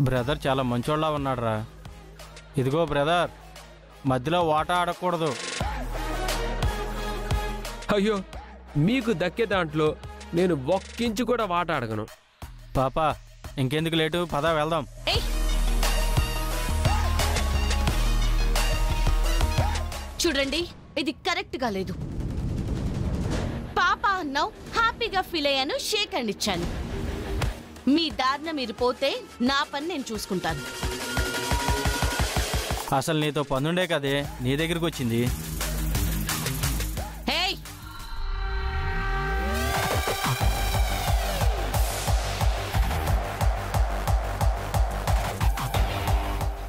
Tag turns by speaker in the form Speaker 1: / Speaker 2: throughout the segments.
Speaker 1: Brother చాలా మంచోళ్ళ ఉన్నాడురా. ఇదిగో brother, మధ్యలో వాటా ఆడకూడదు.
Speaker 2: అయ్యో, మీకు దక్కే దాంట్లో నేను ఒక్కించు కూడా వాటా అడగను.
Speaker 1: పాపా ఇంకెందుకు లేటు, పద వెళ్దాం.
Speaker 3: చూడండి, ఇది కరెక్ట్గా లేదు. పాప అన్నావు, హ్యాపీగా ఫీల్ అయ్యాను, షేక్ అండ్ ఇచ్చాను. మీ దారిన మీరు పోతే నా పని నేను చూసుకుంటాను.
Speaker 1: అసలు నీతో పనుండే కదే నీ దగ్గరికి వచ్చింది.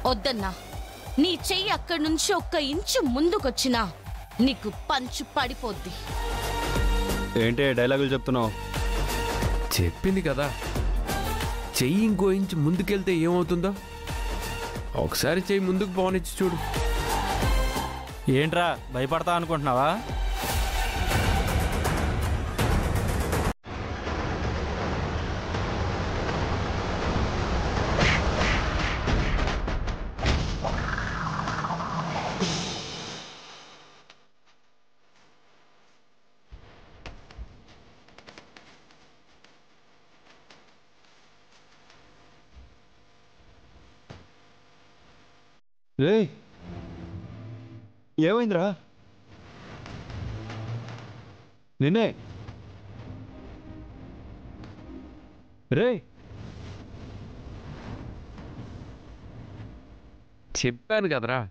Speaker 3: వద్దన్నా, నీ చెయ్యి అక్కడి నుంచి 1 ఇంచు ముందుకొచ్చినా నీకు పంచు పడిపోద్ది.
Speaker 1: ఏంటి డైలాగులు చెప్తున్నావు?
Speaker 2: చెప్పింది కదా, చెయ్యి ఇంకో ఇంచు ముందుకెళ్తే ఏమవుతుందో ఒకసారి చెయ్యి ముందుకు పోనిచ్చి చూడు.
Speaker 1: ఏంట్రా భయపడతా అనుకుంటున్నావా?
Speaker 4: రే, ఏమైందిరా? నిన్నే రే,
Speaker 2: చెప్పాను కదరా,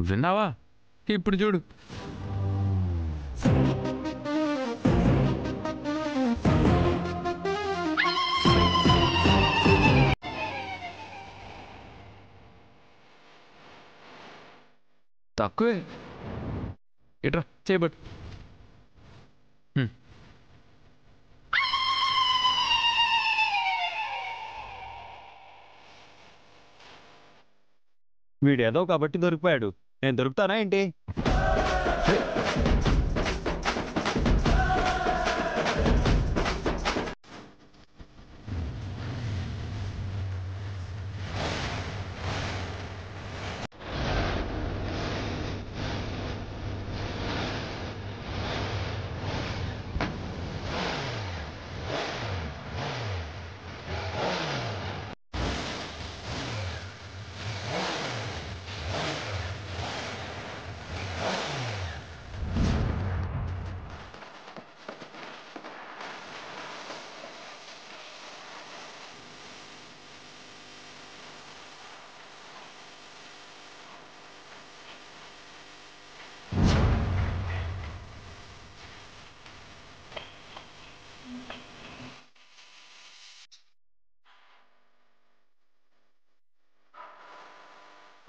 Speaker 2: విన్నావా? ఇప్పుడు చూడు. తక్కువే. ఇట్రా చేయబట్టు.
Speaker 4: వీడేదో కాబట్టి దొరికిపోయాడు, నేను దొరుకుతానా ఏంటి?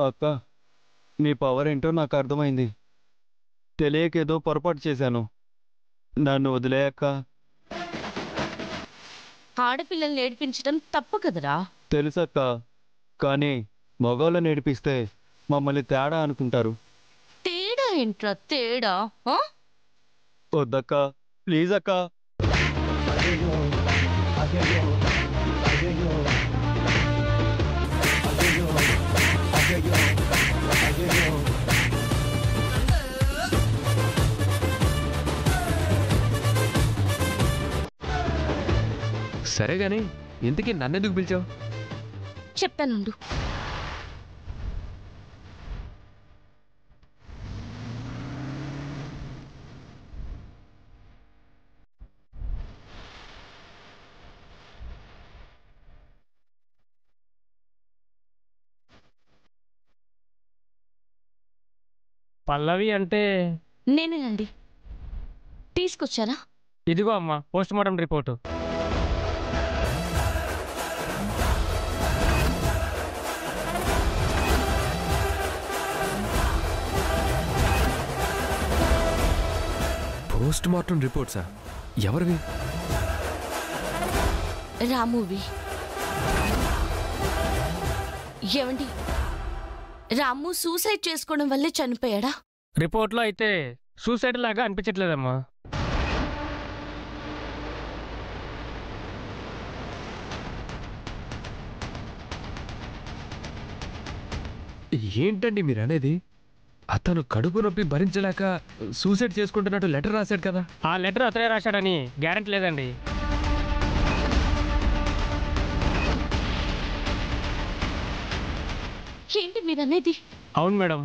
Speaker 4: అక్క, నీ పవర్ ఏంటో నాకు అర్థమైంది. తెలియకేదో పొరపాటు చేశాను, నన్ను వదిలే అక్క.
Speaker 3: ఆడపిల్లల్ని ఏడిపించడం తప్పు కదరా.
Speaker 4: తెలుసక్క, కానీ మగవాళ్ళని ఏడిపిస్తే మమ్మల్ని తేడా అనుకుంటారు.
Speaker 3: తేడా ఏంట్రా తేడా?
Speaker 4: వద్దక్క, ప్లీజ్ అక్క.
Speaker 2: సరే గాని ఇంతకీ నన్నెందుకు పిలిచావు?
Speaker 3: చెప్తానుండు.
Speaker 5: పల్లవి అంటే
Speaker 3: నేనేనండి. తీసుకొచ్చారా?
Speaker 5: ఇదిగో అమ్మా post mortem report.
Speaker 2: Post mortem రిపోర్ట్సా? ఎవరివి?
Speaker 3: రామువి. ఏమండి, రాము సూసైడ్ చేసుకోవడం వల్లే చనిపోయాడా?
Speaker 5: రిపోర్ట్లో అయితే సూసైడ్ లాగా అనిపించట్లేదమ్మా.
Speaker 2: ఏంటండి మీరు అనేది? అతను కడుపు నొప్పి భరించలేక సూసైడ్ చేసుకుంటున్నట్టు లెటర్ రాశాడు కదా.
Speaker 5: ఆ లెటర్ అతనే రాశాడని గ్యారెంటీ లేదండి.
Speaker 3: ఏంటి మీరనేది?
Speaker 5: అవును మేడం,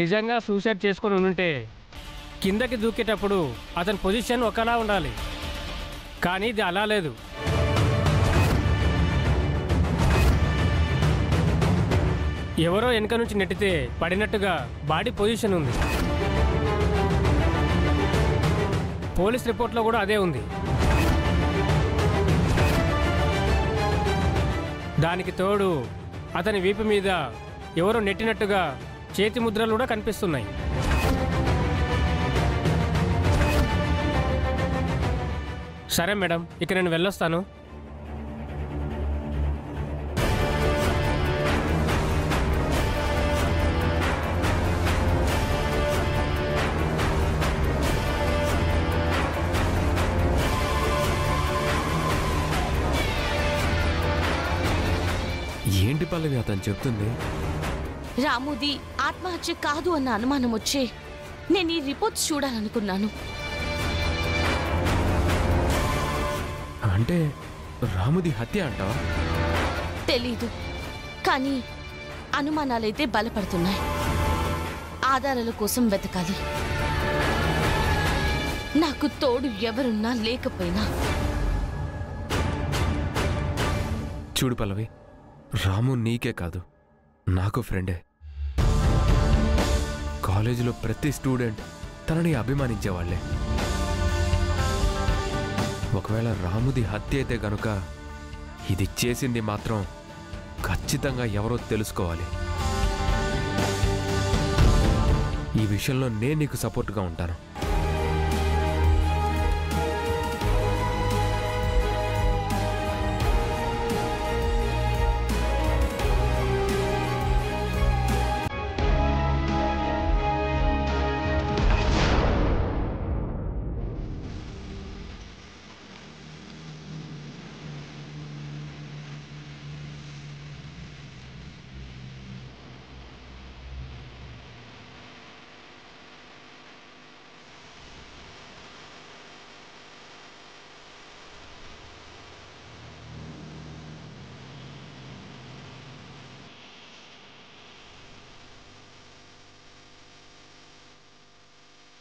Speaker 5: నిజంగా సూసైడ్ చేసుకొని ఉంటే కిందకి దూకేటప్పుడు అతని పొజిషన్ ఒకలా ఉండాలి, కానీ ఇది అలా లేదు. ఎవరో వెనక నుంచి నెట్టితే పడినట్టుగా బాడీ పొజిషన్ ఉంది. పోలీస్ రిపోర్ట్లో కూడా అదే ఉంది. దానికి తోడు అతని వీపు మీద ఎవరో నెట్టినట్టుగా చేతి ముద్రలు కూడా కనిపిస్తున్నాయి. సరే మేడం, ఇక నేను వెళ్ళొస్తాను.
Speaker 2: ఏంటి పల్లవి అతను చెప్తుంది?
Speaker 3: రాముది ఆత్మహత్య కాదు అన్న అనుమానం వచ్చే నేను ఈ రిపోర్ట్స్ చూడాలనుకున్నాను.
Speaker 2: అంటే రాముది హత్య అంటావా?
Speaker 3: తెలీదు, కానీ అనుమానాలైతే బలపడుతున్నాయి. ఆధారాల కోసం వెతకాలి. నాకు తోడు ఎవరున్నా లేకపోయినా.
Speaker 2: చూడు పల్లవి, రాము నీకే కాదు నాకు ఫ్రెండే. కాలేజీలో ప్రతి స్టూడెంట్ తనని అభిమానించేవాళ్లే. ఒకవేళ రాముది హత్య అయితే గనుక ఇది చేసింది మాత్రం ఖచ్చితంగా ఎవరో తెలుసుకోవాలి. ఈ విషయంలో నేను నీకు సపోర్ట్గా ఉంటాను.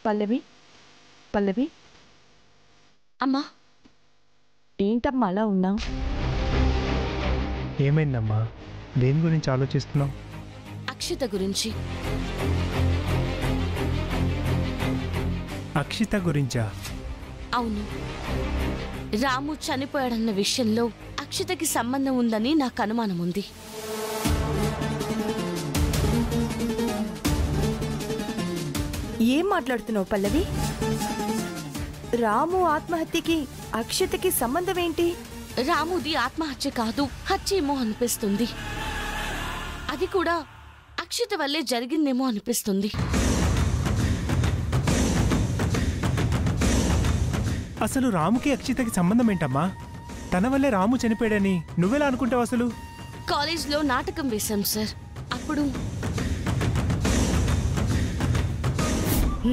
Speaker 6: పల్లవి, పల్లవి,
Speaker 3: అమ్మా,
Speaker 6: ఏంటమ్మా అలా ఉన్నావు?
Speaker 7: ఏమైందమ్మా? దేని గురించి ఆలోచిస్తున్నావు?
Speaker 3: అక్షిత గురించి.
Speaker 7: అక్షిత గురించా?
Speaker 3: అవును, రాము చనిపోయాడన్న విషయంలో అక్షితకి సంబంధం ఉందని నాకు అనుమానం ఉంది.
Speaker 6: ఏం మాట్లాడుతున్నావు పల్లవి? రాము ఆత్మహత్యకి అక్షితకి సంబంధం ఏంటి?
Speaker 3: రాముది ఆత్మహత్య కాదు, హత్యేమో అనిపిస్తుంది. అది కూడా అక్షిత వల్లే జరిగిందేమో అనిపిస్తుంది.
Speaker 7: అసలు రాముకి అక్షితకి సంబంధం ఏంటమ్మా? తన వల్లే రాము చనిపోయాడని నువ్వెలా అనుకుంటావు? అసలు
Speaker 3: కాలేజ్లో నాటకం వేశాం సార్. అప్పుడు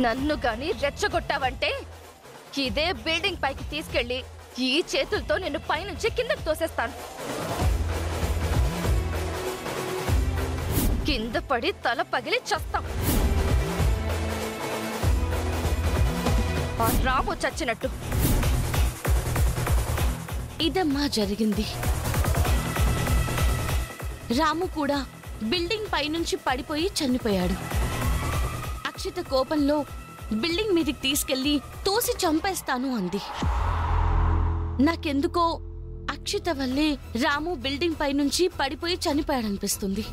Speaker 8: నన్ను గాని రెచ్చగొట్టావంటే ఇదే బిల్డింగ్ పైకి తీసుకెళ్లి ఈ చేతులతో నిన్ను పైనుంచి కిందకు తోసేస్తాను. కింద పడి తల పగిలి చస్తాం. ఆ రాము చచ్చినట్టు.
Speaker 3: ఇదమ్మా జరిగింది. రాము కూడా బిల్డింగ్ పైనుంచి పడిపోయి చనిపోయాడు. అక్షిత కోపంలో బిల్డింగ్ మీదకి తీసుకెళ్లి తోసి చంపేస్తాను అంది. నాకెందుకో అక్షిత వల్లే రాము బిల్డింగ్ పైనుంచి పడిపోయి చనిపోయాడనిపిస్తుంది.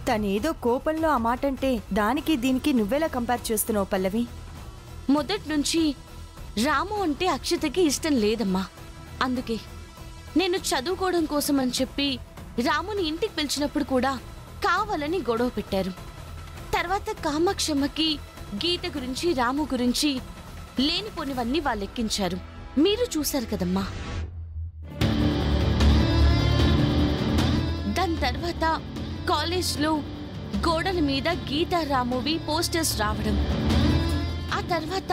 Speaker 6: తనేదో కోపంలో ఆ మాట అంటే దానికి దీనికి నువ్వెలా కంపేర్ చేస్తున్నావు పల్లవి?
Speaker 3: మొదటి నుంచి రాము అంటే అక్షితకి ఇష్టం లేదమ్మా. అందుకే నేను చదువుకోవడం కోసం అని చెప్పి రాముని ఇంటికి పిలిచినప్పుడు కూడా కావాలని గొడవ పెట్టారు. తర్వాత కామాక్షమ్మకి గీత గురించి రాము గురించి లేనిపోనివన్నీ వాళ్ళెక్కించారు. మీరు చూశారు కదమ్మా. తర్వాత కాలేజ్లో గోడల మీద గీతా రామువి పోస్టర్స్ రావడం, ఆ తర్వాత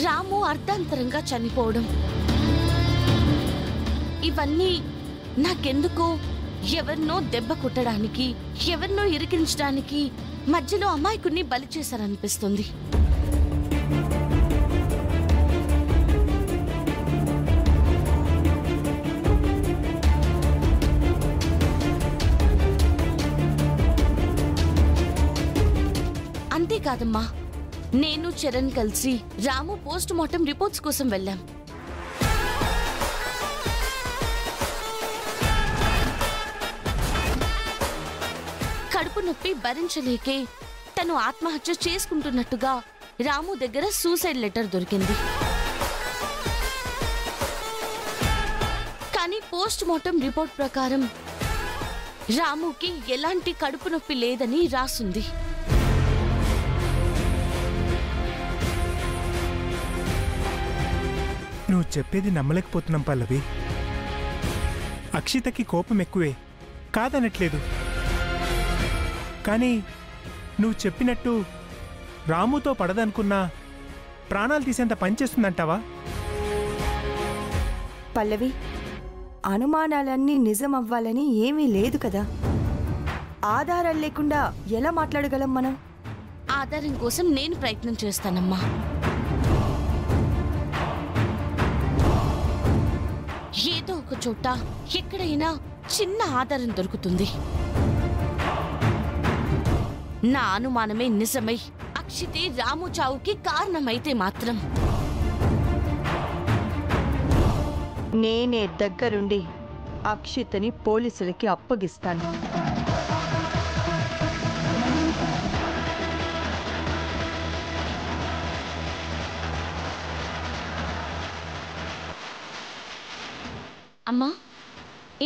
Speaker 3: రాము అర్ధాంతరంగా చనిపోవడం, ఇవన్నీ నాకెందుకో ఎవరినో దెబ్బ కొట్టడానికి, ఎవరినో ఇరికించడానికి మధ్యలో అమాయకుడిని బలి చేశారనిపిస్తుంది. అంతేకాదమ్మా, నేను చరణ్ కలిసి రాము పోస్ట్ మార్టం రిపోర్ట్స్ కోసం వెళ్ళాం. కడుపు నొప్పి భరించలేకే తను ఆత్మహత్య చేసుకుంటున్నట్టుగా రాము దగ్గర సూసైడ్ లెటర్ దొరికింది. కానీ పోస్ట్ మార్టం రిపోర్ట్ ప్రకారం రాముకి ఎలాంటి కడుపు నొప్పి లేదని రాసుంది.
Speaker 7: నువ్వు చెప్పేది నమ్మలేకపోతున్నాం పల్లవి. అక్షితకి కోపం ఎక్కువే, కాదనట్లేదు. కానీ నువ్వు చెప్పినట్టు రాముతో పడదనుకున్నా ప్రాణాలు తీసేంత పనిచేస్తుందంటావా?
Speaker 6: పల్లవి, అనుమానాలన్నీ నిజం అవ్వాలని ఏమీ లేదు కదా. ఆధారాలు లేకుండా ఎలా మాట్లాడగలం మనం?
Speaker 3: ఆధారం కోసం నేను ప్రయత్నం చేస్తానమ్మా. ఏదో ఒక చోట ఎక్కడైనా చిన్న ఆధారం దొరుకుతుంది. నా అనుమానమే నిజమై అక్షితే రాము చావుకి కారణమైతే మాత్రం
Speaker 6: నేనే దగ్గరుండి అక్షితని పోలీసులకి అప్పగిస్తాను.
Speaker 3: అమ్మా,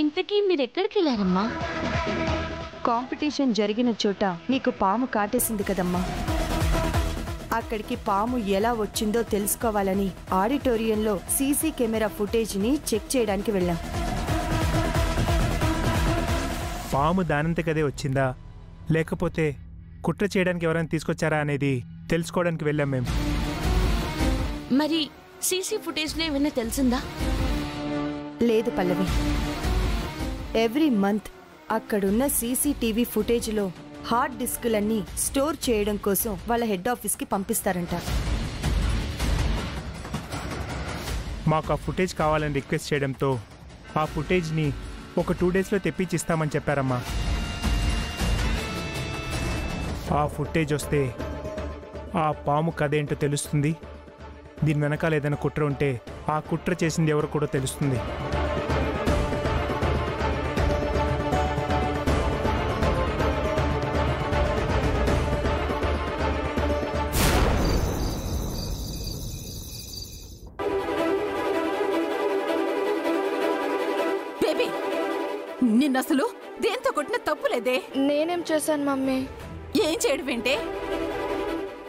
Speaker 3: ఇంతకీ మీరెక్కడికి వెళ్ళారమ్మా?
Speaker 6: కాంపిటీషన్ జరిగిన చోట నీకు పాము కాటేసింది కదమ్మా. అక్కడికి పాము ఎలా వచ్చిందో తెలుసుకోవాలని ఆడిటోరియంలో సీసీ కెమెరా ఫుటేజ్ని చెక్ చేయడానికి వెళ్ళాం.
Speaker 7: పాము దానంతకదే వచ్చిందా లేకపోతే కుట్ర చేయడానికి ఎవరైనా తీసుకొచ్చారా అనేది తెలుసుకోవడానికి వెళ్ళాం మేము.
Speaker 3: మరి సీసీ ఫుటేజ్లో ఏమైనా తెలిసిందా?
Speaker 6: లేదు పల్లవి. ఎవ్రీ మంత్ అక్కడున్న సీసీటీవీ ఫుటేజ్లో హార్డ్ డిస్కులన్నీ స్టోర్ చేయడం కోసం వాళ్ళ హెడ్ ఆఫీస్కి పంపిస్తారంట.
Speaker 7: మాకు ఆ ఫుటేజ్ కావాలని రిక్వెస్ట్ చేయడంతో ఆ ఫుటేజ్ని ఒక 2 డేస్లో తెప్పించిస్తామని చెప్పారమ్మా. ఆ ఫుటేజ్ వస్తే ఆ పాము కథ ఏంటో తెలుస్తుంది. దీని వెనకాల ఏదైనా కుట్ర ఉంటే ఆ కుట్ర చేసింది ఎవరు కూడా తెలుస్తుంది.
Speaker 9: బేబీ, నిన్నసలు దేంతో కొట్టిన తప్పులేదే.
Speaker 8: నేనేం చేశాను మమ్మీ?
Speaker 9: ఏం చేయడం ఏంటే?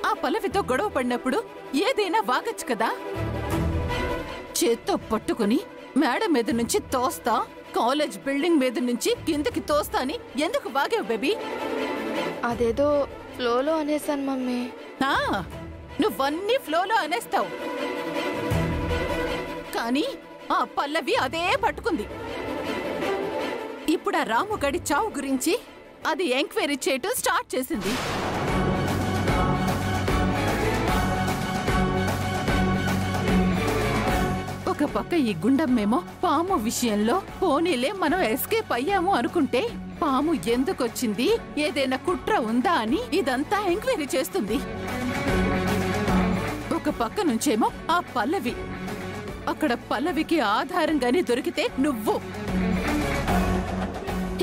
Speaker 9: ఆ పల్లవితో గొడవ పడినప్పుడు ఏదైనా వాగచ్చు కదా. చేత్తో పట్టుకుని మేడం మీద నుంచి తోస్తా, కాలేజ్ బిల్డింగ్ మీద నుంచి కిందకి తోస్తా అని ఎందుకు వాగావు బేబీ?
Speaker 8: అదేదో ఫ్లోలో అనేసాను మమ్మీ.
Speaker 9: నువ్వన్నీ ఫ్లోలో అనేస్తావు, కానీ ఆ పల్లవి అదే పట్టుకుంది. ఇప్పుడు ఆ రాముగడి చావు గురించి అది ఎంక్వైరీ చేయటం స్టార్ట్ చేసింది. ఒక పక్క ఈ గుండమ్మేమో పాము విషయంలో పోనీలే మనం ఎస్కేప్ అయ్యాము అనుకుంటే, పాము ఎందుకొచ్చింది, ఏదైనా కుట్ర ఉందా అని ఇదంతా ఎంక్వైరీ చేస్తుంది. ఒక పక్క నుంచేమో ఆ పల్లవి, అక్కడ పల్లవికి ఆధారంగానే దొరికితే నువ్వు,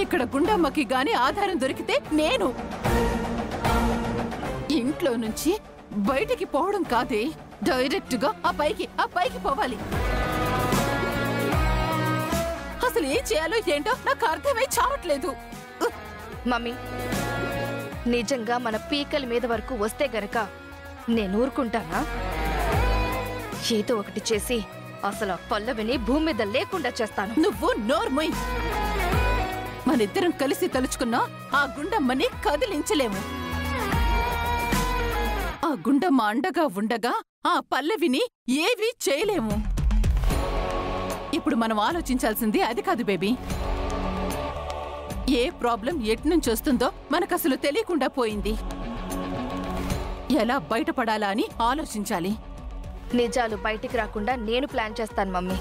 Speaker 9: ఇక్కడ గుండమ్మకి గాని ఆధారం దొరికితే నేను. ఇంట్లో నుంచి బయటికి పోవడం కాదే, డైరెక్ట్ గా ఆ పైకి పోవాలి. అసలు ఏం చేయాలో ఏంటో నాకు అర్థమై చావట్లేదు.
Speaker 8: మమ్మీ, నిజంగా మన పీకల మీద వరకు వస్తే గనక నేను ఊరుకుంటానా? ఏదో ఒకటి చేసి అసలు ఆ పల్లవిని భూమి మీద లేకుండా చేస్తాను.
Speaker 9: నువ్వు నోర్మోయ్. మనిద్దరం కలిసి తలుచుకున్నా ఆ గుండమ్మని కదిలించలేము. ఆ గుండమ్మ అండగా ఉండగా ఆ పల్లవిని ఏవీ చేయలేము. ఇప్పుడు మనం ఆలోచించాల్సింది అది కాదు బేబీ. ఏ ప్రాబ్లం ఎట్నుంచి వస్తుందో మనకసలు తెలియకుండా పోయింది. ఎలా బయటపడాలా అని ఆలోచించాలి.
Speaker 8: నిజాలు బయటికి రాకుండా నేను ప్లాన్ చేస్తాను మమ్మీ.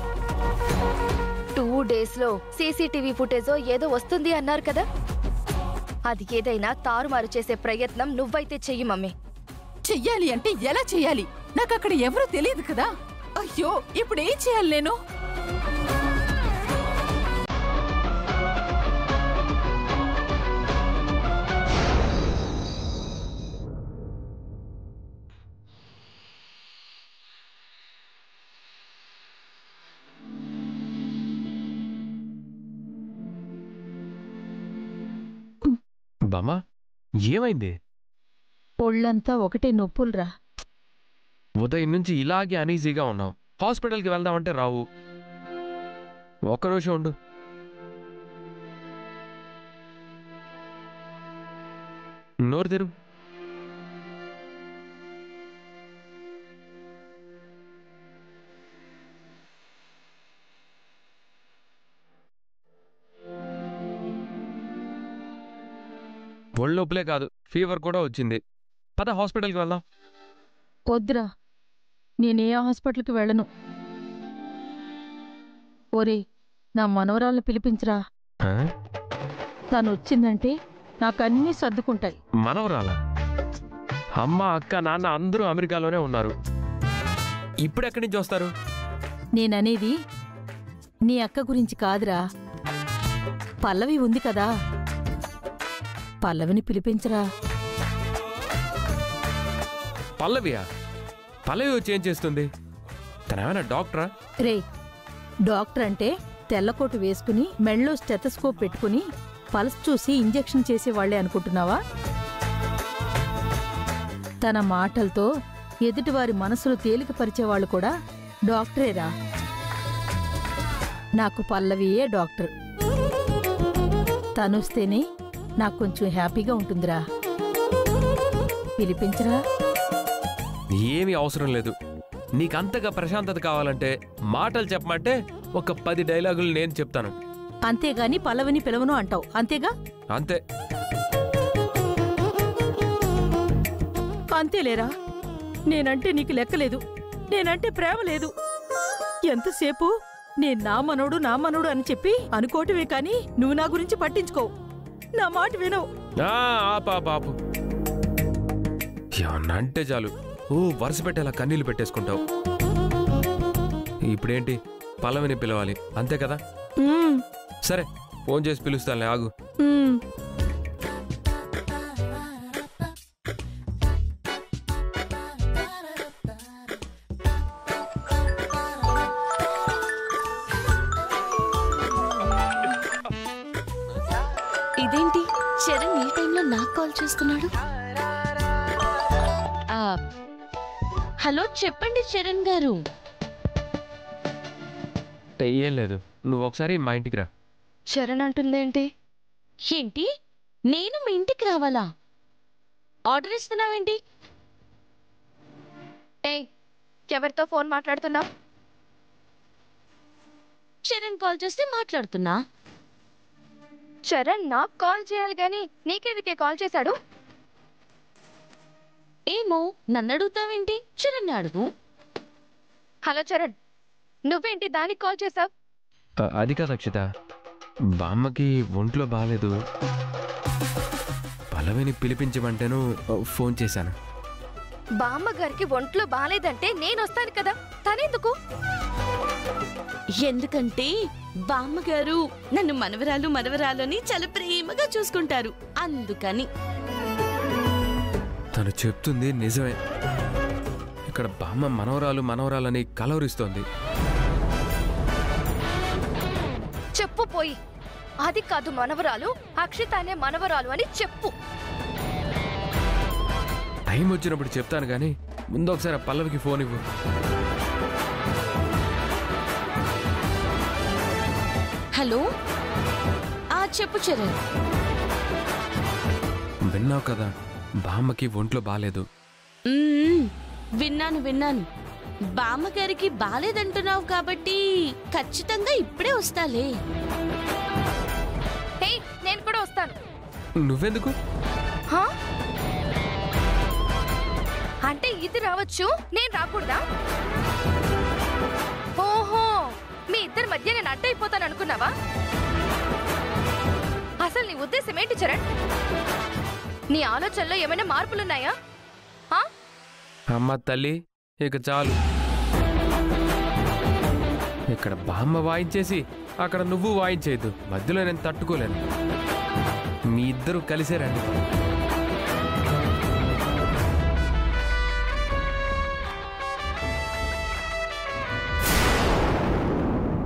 Speaker 8: 2 డేస్లో సీసీటీవీ ఫుటేజో ఏదో వస్తుంది అన్నారు కదా, అది ఏదైనా తారుమారు చేసే ప్రయత్నం నువ్వైతే చెయ్యి మమ్మీ.
Speaker 9: చెయ్యాలి అంటే ఎలా చెయ్యాలి? నాకు అక్కడ ఎవరూ తెలియదు కదా. అయ్యో, ఇప్పుడు ఏం చేయాలి నేను?
Speaker 2: బామ్మా, ఏమైంది?
Speaker 10: ఒళ్ళంతా ఒకటే నొప్పులురా.
Speaker 2: ఉదయం నుంచి ఇలాగే అనీజీగా ఉన్నావు. హాస్పిటల్కి వెళ్దామంటే రావు. ఒక్క నిమిషం ఉండు. నోరు తెరు. ఒళ్ళు నొప్పులే కాదు, ఫీవర్ కూడా వచ్చింది. పద హాస్పిటల్కి వెళ్దాం.
Speaker 10: వద్దురా, నేనే హాస్పిటల్కి వెళ్ళను. ఒరే, నా మనవరాలను పిలిపించరా. తను వచ్చిందంటే నాకన్నీ సర్దుకుంటాయి.
Speaker 2: మనవరాలా? అమ్మ, అక్క, నాన్న అందరూ అమెరికాలోనే ఉన్నారు. ఇప్పుడెక్కడి నుంచి వస్తారు?
Speaker 10: నేననేది నీ అక్క గురించి కాదురా, పల్లవి ఉంది కదా, పల్లవిని పిలిపించరా.
Speaker 2: పల్లవియా? పల్లవి వచ్చి ఏం చేస్తుంది? తనేమైనా డాక్టరా?
Speaker 10: రే, డాక్టర్ అంటే తెల్లకోటు వేసుకుని మెళ్ళో స్టెథోస్కోప్ పెట్టుకుని పల్స్ చూసి ఇంజెక్షన్ చేసేవాళ్లే అనుకుంటున్నావా? తన మాటలతో ఎదుటివారి మనసులు తేలికపరిచేవాళ్లు కూడా డాక్టరేరా. నాకు పల్లవియే డాక్టర్. తనొస్తేనే నాకు కొంచెం హ్యాపీగా ఉంటుందిరా. పిలిపించరా.
Speaker 2: ఏమీ అవసరం లేదు. నీకంతగా ప్రశాంతత కావాలంటే మాటలు చెప్పమంటే ఒక 10 డైలాగులు నేను చెప్తాను.
Speaker 10: అంతేగాని పల్లవిని పిలవను అంటావు, అంతేగా?
Speaker 2: అంతే.
Speaker 10: అంతేలేరా. నేనంటే నీకు లెక్కలేదు, నేనంటే ప్రేమ లేదు. ఎంతసేపు నేను నా మనోడు అని చెప్పి అనుకోవటమే కాని నువ్వు నా గురించి పట్టించుకోవు, నా మాట వినవు.
Speaker 2: పాపు ఏమన్నా అంటే చాలు వరుస పెట్టేలా కన్నీళ్లు పెట్టేసుకుంటావు. ఇప్పుడేంటి, పల్లవిని పిలవాలి అంతే కదా? సరే, ఫోన్ చేసి పిలుస్తానులే, ఆగు.
Speaker 3: ఇదేంటి, చరణ్ ఈ టైంలో నాకు కాల్ చేస్తున్నాడు? హలో, చెప్పండి చరణ్ గారు.
Speaker 2: ఏం లేదు, నువ్వు ఒకసారి మా ఇంటికి రా.
Speaker 8: చరణ్ అంటుందేంటి?
Speaker 3: ఏంటి, నేను మీ ఇంటికి రావాలా? ఆర్డర్ ఇస్తున్నావేంటి?
Speaker 8: ఏయ్, ఎవరితో ఫోన్ మాట్లాడుతున్నావు?
Speaker 3: చరణ్ కాల్ చేస్తే మాట్లాడుతున్నా.
Speaker 8: చరణ్ నాకు కాల్ చేయాలి గాని నీకెందుకే కాల్ చేశాడు?
Speaker 3: ఏమో, నన్ను అడుగుతావేంటి? చరణ్ అడుగు.
Speaker 8: హలో చరణ్, నువ్వేంటి దానికి కాల్ చేసావు?
Speaker 2: అది కాదు అక్షిత, బామ్మకి ఒంట్లో బాగాలేదు, పల్లవిని పిలిపించమంటేను ఫోన్ చేశాను.
Speaker 8: బామ్మగారికి ఒంట్లో బాలేదంటే నేను వస్తాను కదా, తనెందుకు?
Speaker 3: ఎందుకంటే బామ్మగారు నన్ను మనవరాలు అని చాలా ప్రేమగా చూసుకుంటారు, అందుకని.
Speaker 2: తను చెప్తుంది నిజమే. ఇక్కడ బామ్మ మనవరాలని కలవరిస్తోంది.
Speaker 8: చెప్పు పోయి, అది కాదు మనవరాలు, అక్షితానే మనవరాలు అని చెప్పు.
Speaker 2: టైం వచ్చినప్పుడు చెప్తాను కానీ ముందు ఒకసారి పల్లవికి ఫోన్ ఇవ్వు.
Speaker 3: హలో, చెప్పు చరణ్.
Speaker 2: విన్నావు కదా, బామ్మకి ఒంట్లో బాలేదు.
Speaker 3: విన్నాను. బామ్మగారికి బాలేదంటున్నావు కాబట్టి ఖచ్చితంగా ఇప్పుడే వస్తాలే.
Speaker 8: నేను కూడా వస్తాను.
Speaker 2: నువ్వెందుకు?
Speaker 8: అంటే ఇది రావచ్చు, నేను రాకూడదా? ఓహో, మీ ఇద్దరి మధ్య నేను అడ్డైపోతాను అనుకున్నావా? అసలు నీ ఉద్దేశం ఏంటి చరణ్? నీ ఆలోచనలో ఏమైనా మార్పులున్నాయా?
Speaker 2: అమ్మ తల్లి, ఇక చాలు. ఇక్కడ బామ్మ వాయించేసి అక్కడ నువ్వు వాయించేయద్దు. మధ్యలో నేను తట్టుకోలేను. మీ ఇద్దరు కలిసే రండి.